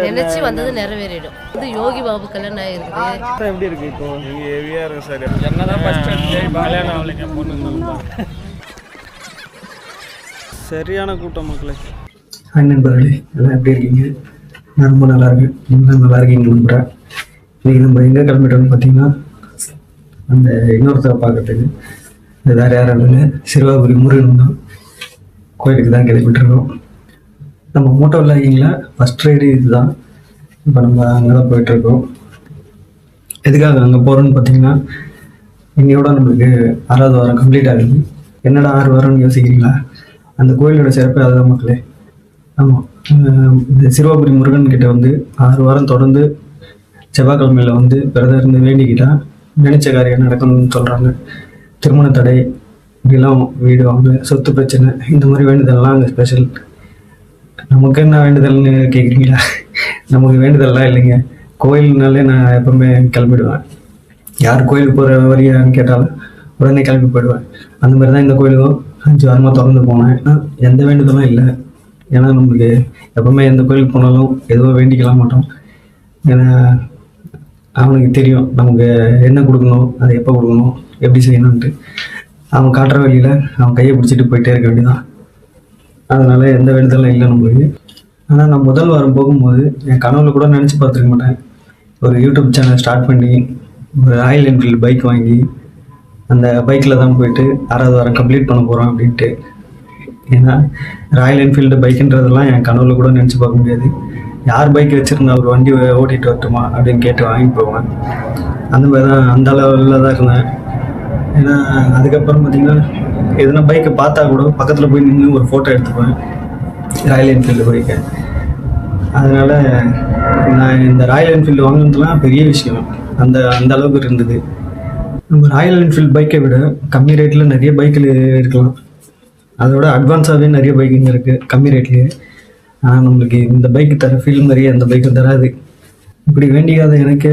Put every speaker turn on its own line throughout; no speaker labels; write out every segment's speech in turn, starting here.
நினைச்சு வந்தது நிறைவேறிடும். இது யோகி பாபு கல்யாணம் ஆகிருக்குது.
எப்படி இருக்கு இப்போ?
நீங்க ஹெவியா இருக்கு சார்.
என்னதான் ஃபர்ஸ்ட் கல்யாணம் ஆகலைங்க பொண்ணு. சரியான கூட்டம் மக்களே.
ஹாய் நண்பர்களே, எல்லாம் எப்படி இருக்கீங்க? நான் ரொம்ப நல்லா இருக்கேன். நீங்களும் நல்லா இருக்கீங்க நம்புகிறேன். இன்றைக்கி நம்ம எங்கே கிளம்பிட்டோம்னு பார்த்தீங்கன்னா, அந்த இன்னொருத்தரை பார்க்கறதுக்கு இது வேறு யாரும் இல்லை, சிறுவாபுரி முருகன் தான் கோயிலுக்கு தான் கிளம்பிட்டுருக்கோம். நம்ம மோட்டோ விளாகிங்கில் ஃபஸ்ட் ரைடு இதுதான். இப்போ நம்ம அங்கே தான் போயிட்டுருக்கோம். எதுக்காக அங்கே போகிறோன்னு பார்த்தீங்கன்னா, இன்னையோட நம்மளுக்கு 6வது வாரம் கம்ப்ளீட் ஆகுது. என்னடா 6 வாரம்னு யோசிக்கிறீங்களா? அந்த கோயிலோட சிறப்பு அதுதான் மக்களே. ஆமாம், இந்த சிறுவாபுரி முருகன் கிட்ட வந்து 6 வாரம் தொடர்ந்து செவ்வாய்க்கிழமையில் வந்து விரதம் இருந்து வேண்டிக்கிட்டால் நினைச்ச காரியம் நடக்கணும்னு சொல்கிறாங்க. திருமண தடை, இப்படிலாம் வீடு வாங்க, சொத்து பிரச்சனை, இந்த மாதிரி வேண்டுதல்லாம் அங்கே ஸ்பெஷல். நமக்கு என்ன வேண்டுதல்னு கேட்குறீங்களா? நமக்கு வேண்டுதல்லாம் இல்லைங்க. கோயில்னாலே நான் எப்பவுமே கிளம்பிடுவேன். யார் கோயிலுக்கு போகிற வரியான்னு கேட்டாலும் உடனே கிளம்பி போயிடுவேன். அந்த மாதிரி தான் இந்த கோயிலுக்கும் 5 வாரமாக தொடர்ந்து போனேன். எந்த வேண்டுதலும் இல்லை. ஏன்னா நம்மளுக்கு எப்பவுமே எந்த கோயிலுக்கு போனாலும் எதுவும் வேண்டிக்கலாம் மாட்டோம். ஏன்னா அவனுக்கு தெரியும் நமக்கு என்ன கொடுக்கணும், அதை எப்போ கொடுக்கணும், எப்படி செய்யணுன்ட்டு. அவன் காட்டுற வழியில் அவன் கையை பிடிச்சிட்டு போயிட்டே இருக்க வேண்டியதான். அதனால் எந்த வேண்டுதலும் இல்லை நம்மளுக்கு. ஆனால் நான் முதல் வாரம் போகும்போது என் கனவுல கூட நினச்சி பார்த்துருக்க மாட்டேன். ஒரு யூடியூப் சேனல் ஸ்டார்ட் பண்ணி ஒரு ராயல் என்ஃபீல்டு பைக் வாங்கி அந்த பைக்கில் தான் போயிட்டு 6வது வாரம் கம்ப்ளீட் பண்ண போகிறோம் அப்படின்ட்டு. ஏன்னா ராயல் என்ஃபீல்டு பைக்குன்றதெல்லாம் என் கனவுல கூட நினச்சி பார்க்க முடியாது. யார் பைக் வச்சுருந்தா ஒரு வண்டி ஓட்டிகிட்டு வரட்டுமா அப்படின்னு கேட்டு வாங்கிட்டு போவேன். அந்த மாதிரி தான், அந்த அளவில் தான் இருந்தேன். ஏன்னா அதுக்கப்புறம் பார்த்திங்கன்னா எதுனா பைக்கை பார்த்தா கூட பக்கத்தில் போய் நின்று ஒரு ஃபோட்டோ எடுத்துப்பேன், ராயல் என்ஃபீல்டு பைக்கை. அதனால் நான் இந்த ராயல் என்ஃபீல்டு வாங்கினதுலாம் பெரிய விஷயம். அந்த அளவுக்கு இருந்தது. நம்ம ராயல் என்ஃபீல்டு பைக்கை விட கம்மி ரேட்டில் நிறைய பைக்கில் இருக்கலாம். அதோட அட்வான்ஸாகவே நிறைய பைக்குங்க இருக்குது கம்மி ரேட்லேயே. ஆனால் நம்மளுக்கு இந்த பைக்கு தர ஃபீல் மாதிரியே அந்த பைக்கு தராது. இப்படி வேண்டிக்காத எனக்கு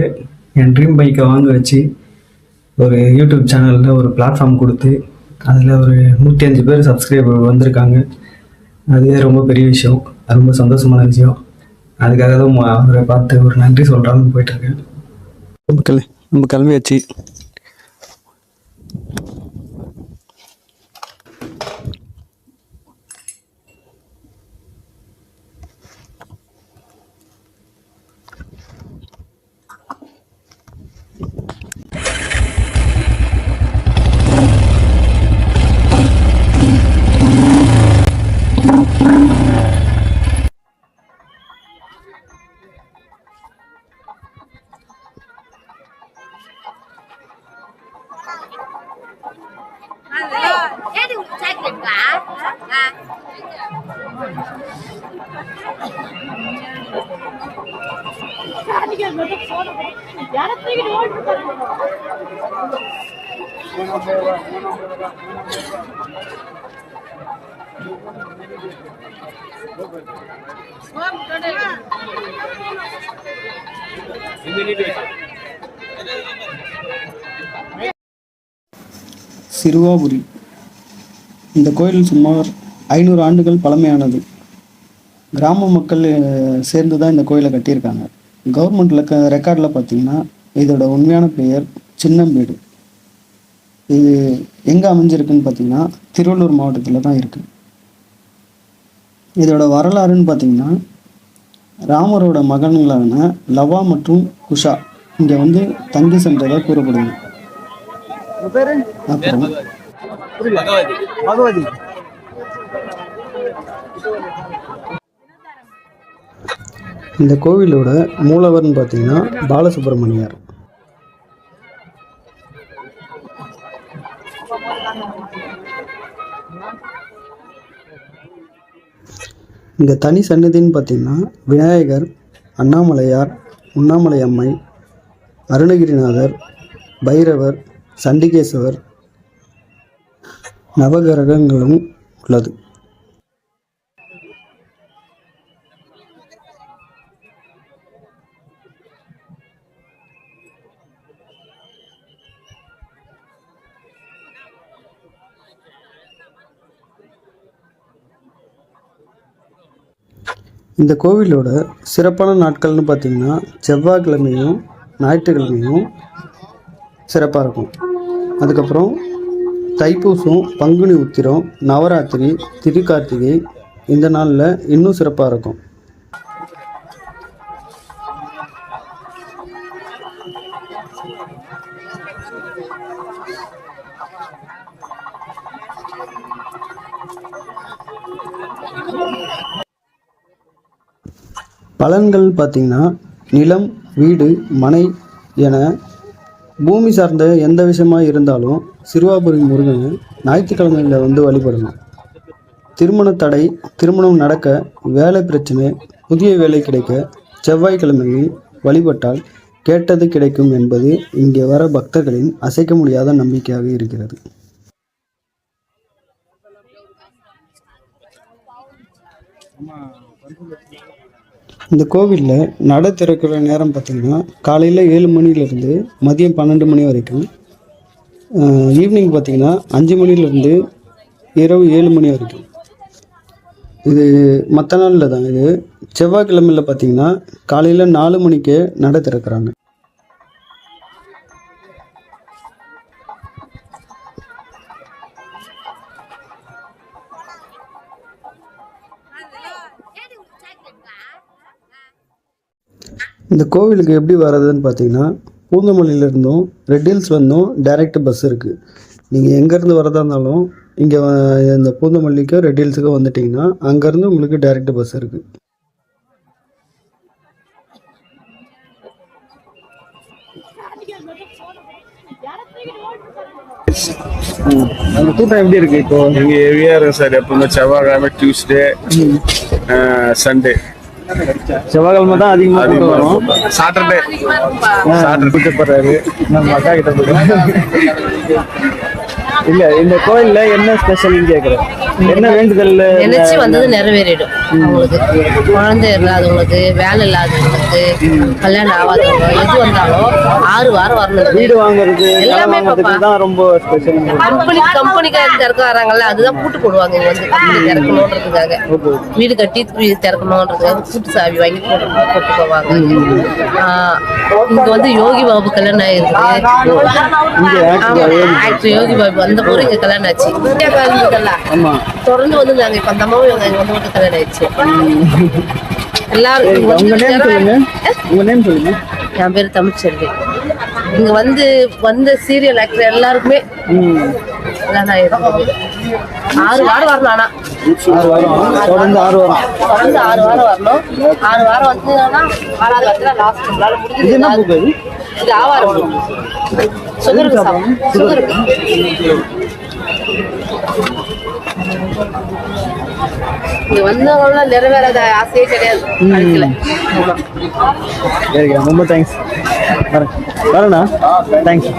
என் ட்ரீம் பைக்கை வாங்க வச்சு ஒரு யூடியூப் சேனலில் ஒரு பிளாட்ஃபார்ம் கொடுத்து அதில் ஒரு 105 பேர் சப்ஸ்கிரைபர் வந்திருக்காங்க. அதுவே ரொம்ப பெரிய விஷயம், ரொம்ப சந்தோஷமான விஷயம். அதுக்காக தான் அவரை பார்த்து ஒரு நன்றி சொல்கிறான்னு போயிட்டுருக்கேன். நம்ம கிளம்பியாச்சு.
சிறுவாபுரி இந்த கோயில் சுமார் 500 ஆண்டுகள் பழமையானது. கிராம மக்கள் சேர்ந்து தான் இந்த கோயிலை கட்டியிருக்காங்க. கவர்மெண்ட் ரெக்கார்டில் பார்த்தீங்கன்னா இதோட உண்மையான பெயர் சின்னம்பேடு. இது எங்கே அமைஞ்சிருக்குன்னு பார்த்தீங்கன்னா திருவள்ளூர் மாவட்டத்தில் தான் இருக்குது. இதோட வரலாறுன்னு பார்த்தீங்கன்னா ராமரோட மகன்களான லவா மற்றும் குஷா இங்கே வந்து தங்கி சென்றதாக கூறப்படுது. அப்புறம் இந்த கோவிலோட மூலவர்னு பார்த்தீங்கன்னா பாலசுப்ரமணியர். இந்த தனி சன்னதின்னு பார்த்தீங்கன்னா விநாயகர், அண்ணாமலையார், உண்ணாமலை அம்மை, அருணகிரிநாதர், பைரவர், சண்டிகேஸ்வர், நவகிரகங்களும் உள்ளது. இந்த கோவிலோட சிறப்பான நாட்கள்னு பார்த்திங்கன்னா செவ்வாய்க்கிழமையும் ஞாயிற்றுக்கிழமையும் சிறப்பாக இருக்கும். அதுக்கப்புறம் தைப்பூசம், பங்குனி உத்திரம், நவராத்திரி, திருக்கார்த்திகை இந்த நாளில் இன்னும் சிறப்பாக இருக்கும். பலன்கள் பார்த்திங்கன்னா நிலம், வீடு, மனை என பூமி சார்ந்த எந்த விஷயமாக இருந்தாலும் சிறுவாபுரி முருகனை ஞாயிற்றுக்கிழமையில் வந்து வழிபடணும். திருமண தடை, திருமணம் நடக்க, வேலை பிரச்சனை, புதிய வேலை கிடைக்க செவ்வாய்க்கிழமையில் வழிபட்டால் கேட்டது கிடைக்கும் என்பது இங்கே வர பக்தர்களின் அசைக்க முடியாத நம்பிக்கையாக இருக்கிறது. இந்த கோவிலில் நடை திறக்கிற நேரம் பார்த்திங்கன்னா காலையில் 7 மணிலேருந்து மதியம் 12 மணி வரைக்கும், ஈவினிங் பார்த்திங்கன்னா 5 மணிலேருந்து இரவு 7 மணி வரைக்கும். இது மற்ற நாளில் தான். இது செவ்வாய்க்கிழமையில் பார்த்திங்கன்னா காலையில் 4 மணிக்கே நடை திறக்கிறாங்க. இந்த கோவிலுக்கு எப்படி வர்றதுன்னு பார்த்தீங்கன்னா பூந்தமல்லியிலேருந்தும் ரெட் ஹில்ஸ்லேருந்தும் டைரக்ட் பஸ் இருக்குது. நீங்கள் எங்கேருந்து வரதா இருந்தாலும் இங்கே இந்த பூந்தமல்லிக்கோ ரெட் ஹில்ஸுக்கோ வந்துட்டிங்கன்னா அங்கேருந்து உங்களுக்கு டைரக்ட் பஸ் இருக்குது.
அந்த கூட்டம் எப்படி இருக்கு இப்போ?
இங்க ஹெவியா இருக்கு சார். எப்பவுமே செவ்வாய்க்கிழமை, டியூஸ்டே, சண்டே.
செவ்வாய்க்கிழமை தான் அதிகமாக கூட்டம் வரும்.
சாட்டர்டே
கூட்டப்படுறாரு. நம்ம அக்கா கிட்ட போய் இல்ல இந்த கோயில்ல என்ன ஸ்பெஷல்னு கேக்குறேன். என்ன வேண்டுதல்
நினைச்சு வந்தது நிறைவேறிடும். அவங்களுக்கு குழந்தை இல்லாதவங்களுக்கு, வேலை இல்லாதவங்களுக்கு, கல்யாணம் ஆகாதவங்க எது வந்தாலும் 6 வாரம் வரணும்.
வீடு வாங்குறது
எல்லாமே
தான் ரொம்ப ஸ்பெஷல்.
கம்பெனிக்காக திறக்க வராங்கல்ல, அதுதான் பூட்டு போடுவாங்க. இங்க வந்து கம்பெனி திறக்கணுன்றதுக்காக, வீடு கட்டி திறக்கணுன்றதுக்காக பூட்டு சாவி வாங்கி போட்டு போவாங்க. இங்க வந்து யோகி பாபு கல்யாணம் ஆயிருக்கு. ஆக்டர் யோகி பாபு அந்த போற இங்க கல்யாணம் ஆச்சு. தொடர்ந்து வந்து நாங்க இப்ப அந்த அம்மாவும் இவங்க வந்து மட்டும் கல்யாணம் ஆயிடுச்சு. எல்லாரும்
உங்க நேம் சொல்லுங்க.
என் பேரு தமிழ்ச்செல்வி. இங்க வந்த சீரியல் ஆக்டர் எல்லாருக்குமே கல்யாணம் ஆயிருக்கு. 6 வாரம் வரணும். ஆனா
தொடர்ந்து 6 வாரம்
வரணும். 6 வாரம் வந்து 6வது வாரத்துல லாஸ்ட் முடியுது. இது ஆவாரம் சுகருக்கு சுகருக்கு இங்க வந்தவங்க நிறைவேறாத ஆசையே கிடையாது.
ரொம்ப தேங்க்ஸ். வரேண்ணா. தேங்க்ஸ்.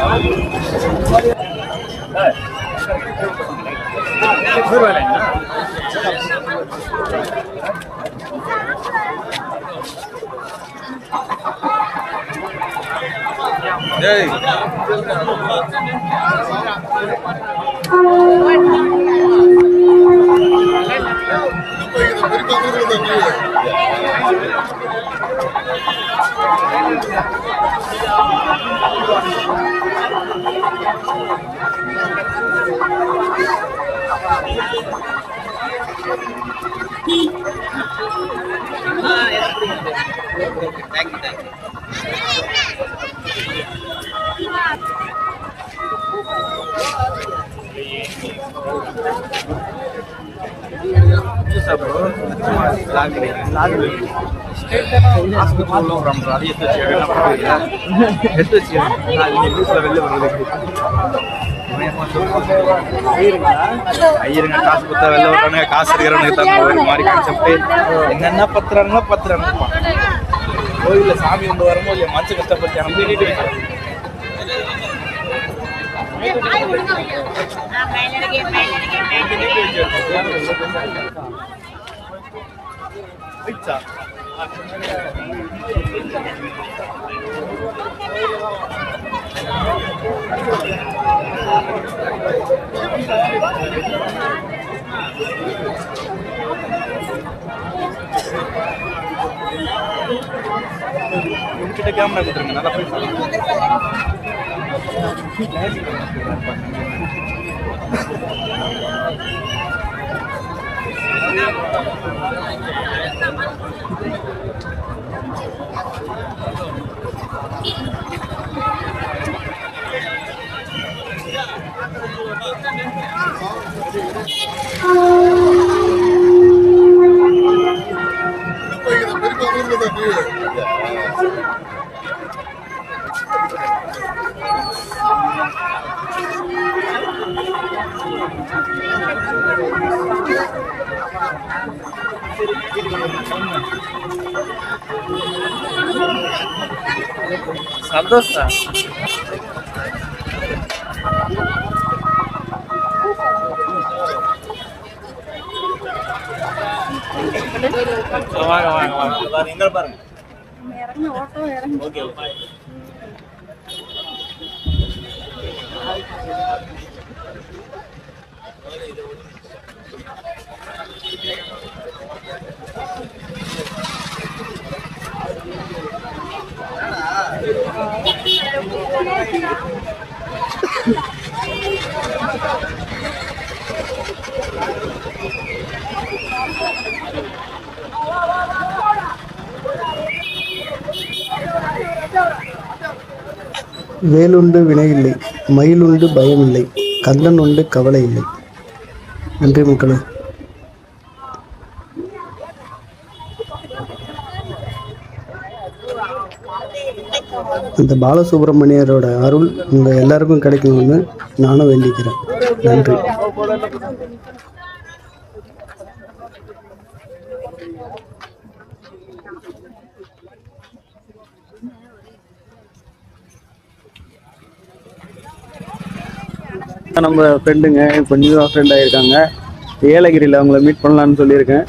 ஐயருங்க காசு கொடுத்தா வெளில வர்றானுங்க, காசு இருக்கிறவனுக்கு தான் ஒரு மாதிரி கான்செப்ட். என்னென்ன பத்துறானுங்களோ கோயில்ல சாமி கொண்டு வரும்போது என் மனசு கஷ்டப்பட்டு நம்ம நீட்டு வைக்கிறேன். உங்ககிட்ட கேமரா கொடுத்துருங்க, நல்லா போய் சந்தோஷ் தான். வாங்க வாங்க வாங்க, எங்க பாருங்க. ஓகே
வேலுண்டு வினை இல்லை, மயிலுண்டு பயம் இல்லை, கந்தன் உண்டு கவலை இல்லை. நன்றி மக்களே. அந்த பாலசுப்ரமணியரோட அருள் உங்கள் எல்லாருக்கும் கிடைக்கணும்னு நானும் வேண்டிக்கிறேன். நன்றி.
நம்ம ஃப்ரெண்டுங்க இப்போ நியூவாக ஃப்ரெண்ட் ஆகியிருக்காங்க. ஏலகிரியில் அவங்கள மீட் பண்ணலான்னு சொல்லியிருக்கேன்.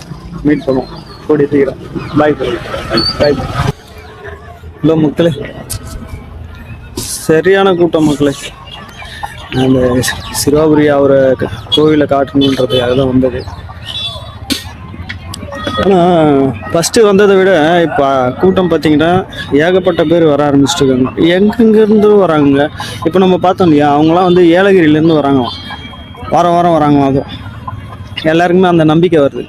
மீட் பண்ணுவோம் கூடிய சீக்கிரம். பாய் பாய். ஹலோ மக்களே, சரியான கூட்டம் மக்களே. அந்த சிறுவாபுரி அவரை கோவிலை காட்டணுன்றதுக்காக தான் வந்தது. ஆனால் ஃபஸ்ட்டு வந்ததை விட இப்போ கூட்டம் பார்த்தீங்கன்னா ஏகப்பட்ட பேர் வர ஆரம்பிச்சிட்ருக்காங்க. எங்கெங்கேருந்து வராங்க. இப்போ நம்ம பார்த்தோம் இல்லையா, அவங்களாம் வந்து ஏலகிரியிலேருந்து வராங்க. வாரம் வாரம் வராங்க. அதுவும் எல்லாருக்குமே அந்த நம்பிக்கை வருது.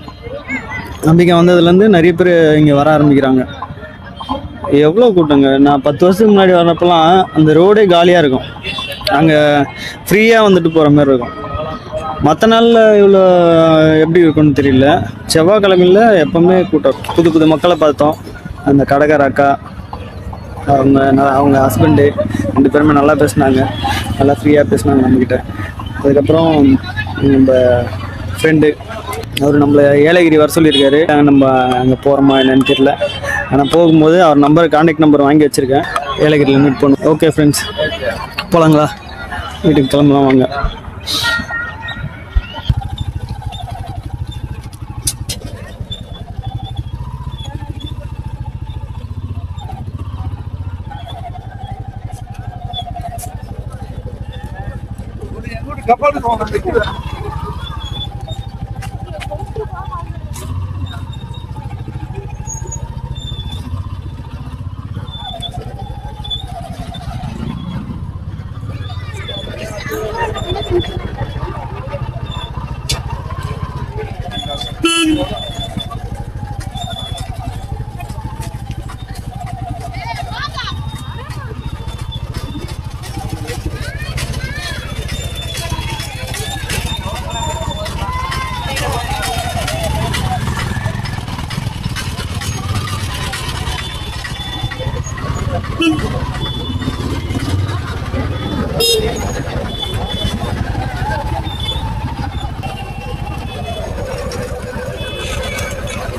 நம்பிக்கை வந்ததுலேருந்து நிறைய பேர் இங்கே வர ஆரம்பிக்கிறாங்க. எவ்வளோ கூட்டங்க. நான் 10 வருஷத்துக்கு முன்னாடி வரப்பெல்லாம் அந்த ரோடே காலியாக இருக்கும். அங்கே ஃப்ரீயாக வந்துட்டு போகிற மாதிரி இருக்கும். மற்ற நாளில் இவ்வளோ எப்படி இருக்குன்னு தெரியல. செவ்வாய்க்கிழமையில் எப்போவுமே கூட்டம். புது புது மக்களை பார்த்தோம். அந்த கடைக்கார அக்கா, அவங்க ஹஸ்பண்டு 2 பேருமே நல்லா பேசினாங்க. நல்லா ஃப்ரீயாக பேசினாங்க நம்மக்கிட்ட. அதுக்கப்புறம் நம்ம ஃப்ரெண்டு அவர் நம்மளை ஏலகிரி வர சொல்லியிருக்காரு. நம்ம அங்கே போகிறோமா என்னன்னு தெரியல. ஆனால் போகும்போது அவர் கான்டாக்ட் நம்பர் வாங்கி வச்சுருக்கேன். ஏலகிரியில் மீட் பண்ணுவோம். ஓகே ஃப்ரெண்ட்ஸ், போகலாங்களா? வீட்டுக்கு கிளம்பலாம் வாங்க.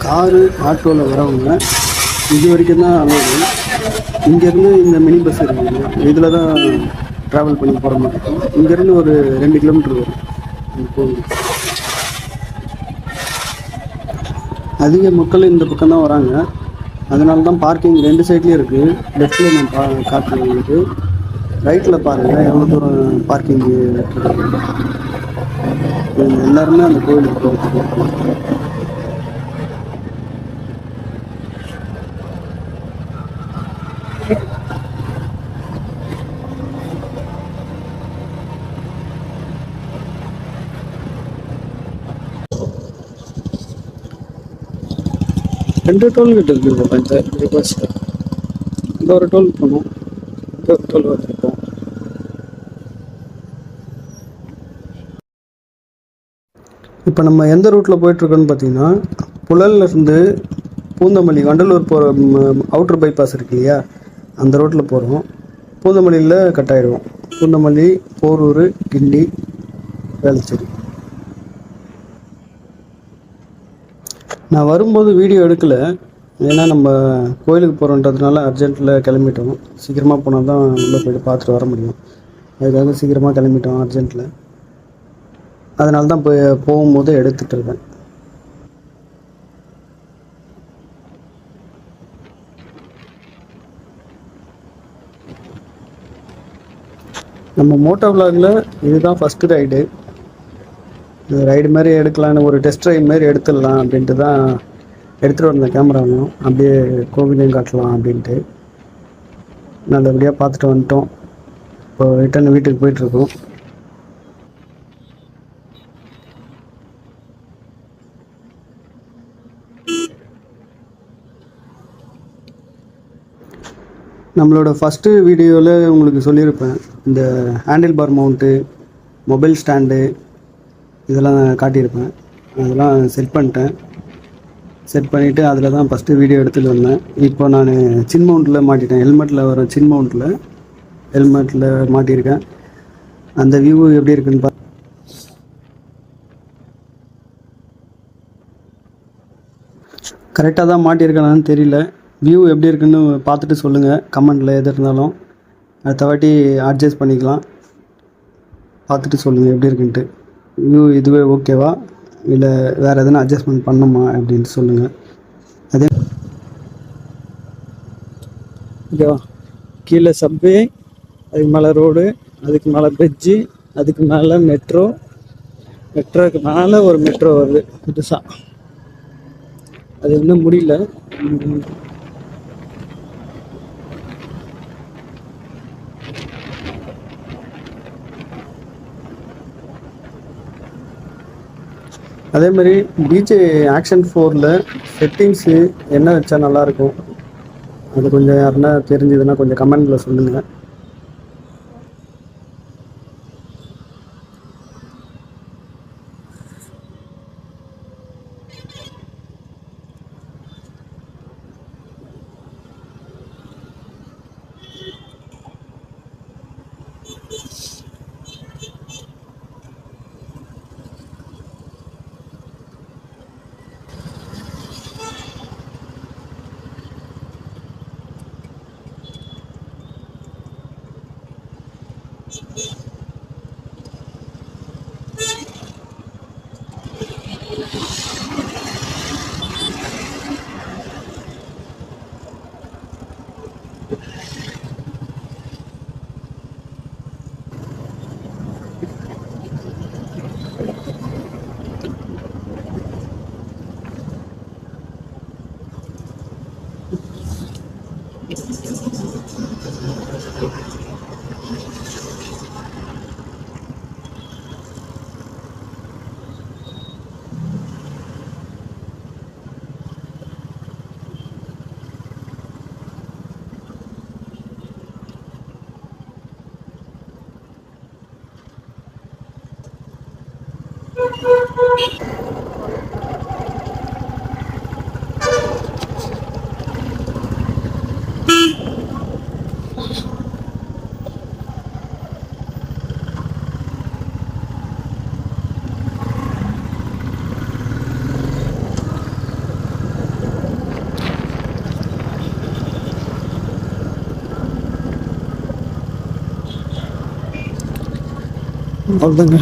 காரு ஆட்டோவில் வரவங்க இது வரைக்கும் தான் அலோடு. இங்கேருந்து இந்த மினி பஸ் இருக்குங்க, இதில் தான் ட்ராவல் பண்ணி போகிற மாதிரி இருக்கும். இங்கேருந்து ஒரு 2 கிலோமீட்டர் வரும் இந்த கோவில். அதிக மக்கள் இந்த பக்கம் தான் வராங்க. அதனால தான் பார்க்கிங் 2 சைட்லேயும் இருக்குது. லெஃப்டில் நான் காட்டுறேன் உங்களுக்கு. ரைட்டில் பாருங்கள் எவ்வளோ தூரம் பார்க்கிங் எல்லாருமே அந்த கோவிலுக்கு போகிறோம்.
ரெண்டு டோல்கேட் இருக்குது போல இந்த பஸ்ஸில். இந்த ஒரு டோல் போகணும், இந்த ஒரு டோல் வந்துருக்கோம். இப்போ நம்ம எந்த ரூட்டில் போயிட்டுருக்கோன்னு பார்த்தீங்கன்னா, புழல்லேருந்து பூந்தமல்லி வண்டலூர் போகிற அவுட்டர் பைபாஸ் இருக்கு இல்லையா, அந்த ரோட்டில் போகிறோம். பூந்தமல்லியில் கட் ஆகிடுவோம். பூந்தமல்லி, போரூர், கிண்டி, வேளச்சேரி. நான் வரும்போது வீடியோ எடுக்கலை, ஏன்னா நம்ம கோயிலுக்கு போகிறோன்றதுனால அர்ஜென்ட்டில் கிளம்பிட்டோம். சீக்கிரமாக போனால் தான் உள்ளே போய்ட்டு பார்த்துட்டு வர முடியும். அதுக்காக சீக்கிரமாக கிளம்பிட்டோம் அர்ஜென்ட்டில். அதனால தான் போகும்போது எடுத்துகிட்டு இருக்கேன். நம்ம மோட்டோ விலாகில் இதுதான் ஃபஸ்ட்டு ரைடு. ரைடு மாதிரி எடுக்கலான்னு, ஒரு டெஸ்ட் ரைடு மாதிரி எடுத்துடலாம் அப்படின்ட்டு தான் எடுத்துகிட்டு வந்தேன் கேமராவையும். அப்படியே கோவிலையும் காட்டலாம் அப்படின்ட்டு நல்லபடியாக பார்த்துட்டு வந்துட்டோம். இப்போ ரிட்டர்ன் வீட்டுக்கு போயிட்டுருக்கோம். நம்மளோட ஃபஸ்ட்டு வீடியோவில் உங்களுக்கு சொல்லியிருப்பேன், இந்த handlebar mount, mobile stand இதெல்லாம் காட்டியிருப்பேன். அதெல்லாம் செட் பண்ணிட்டேன். செட் பண்ணிவிட்டு அதில் தான் ஃபஸ்ட்டு வீடியோ எடுத்துகிட்டு வந்தேன். இப்போ நான் சின் மவுண்ட்டில் மாட்டிட்டேன். ஹெல்மெட்டில் வர சின் ஹெல்மெட்டில் மாட்டியிருக்கேன். அந்த வியூ எப்படி இருக்குன்னு கரெக்டாக தான் மாட்டியிருக்கேனான்னு தெரியல. வியூ எப்படி இருக்குன்னு பார்த்துட்டு சொல்லுங்கள் கமெண்டில். எது இருந்தாலும் அடுத்த வாட்டி அட்ஜஸ்ட் பண்ணிக்கலாம். பார்த்துட்டு சொல்லுங்கள் எப்படி இருக்குன்ட்டு. வியூ இதுவே ஓகேவா இல்லை வேறு எதனா அட்ஜஸ்ட்மெண்ட் பண்ணுமா அப்படின்ட்டு சொல்லுங்கள். அதே ஓகேவா, கீழே சப்வே, அதுக்கு மேலே ரோடு, அதுக்கு மேலே பிரிட்ஜு, அதுக்கு மேலே மெட்ரோக்கு மேலே ஒரு மெட்ரோ வருது புதுசாக. அது இன்னும் முடியல. அதே மாதிரி டிஜே ஆக்ஷன் 4ல் செட்டிங்ஸு என்ன வச்சா நல்லாயிருக்கும், அது கொஞ்சம் யாருன்னா தெரிஞ்சதுன்னா கொஞ்சம் கமெண்டில் சொல்லுங்கள். அவ்வளோதாங்க,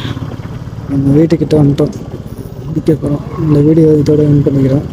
நம்ம வீட்டுக்கிட்ட வந்துட்டோம். முடிக்க போகிறோம். இந்த வீடியோ இதோட எண்ட் பண்ணிக்கிறோம்.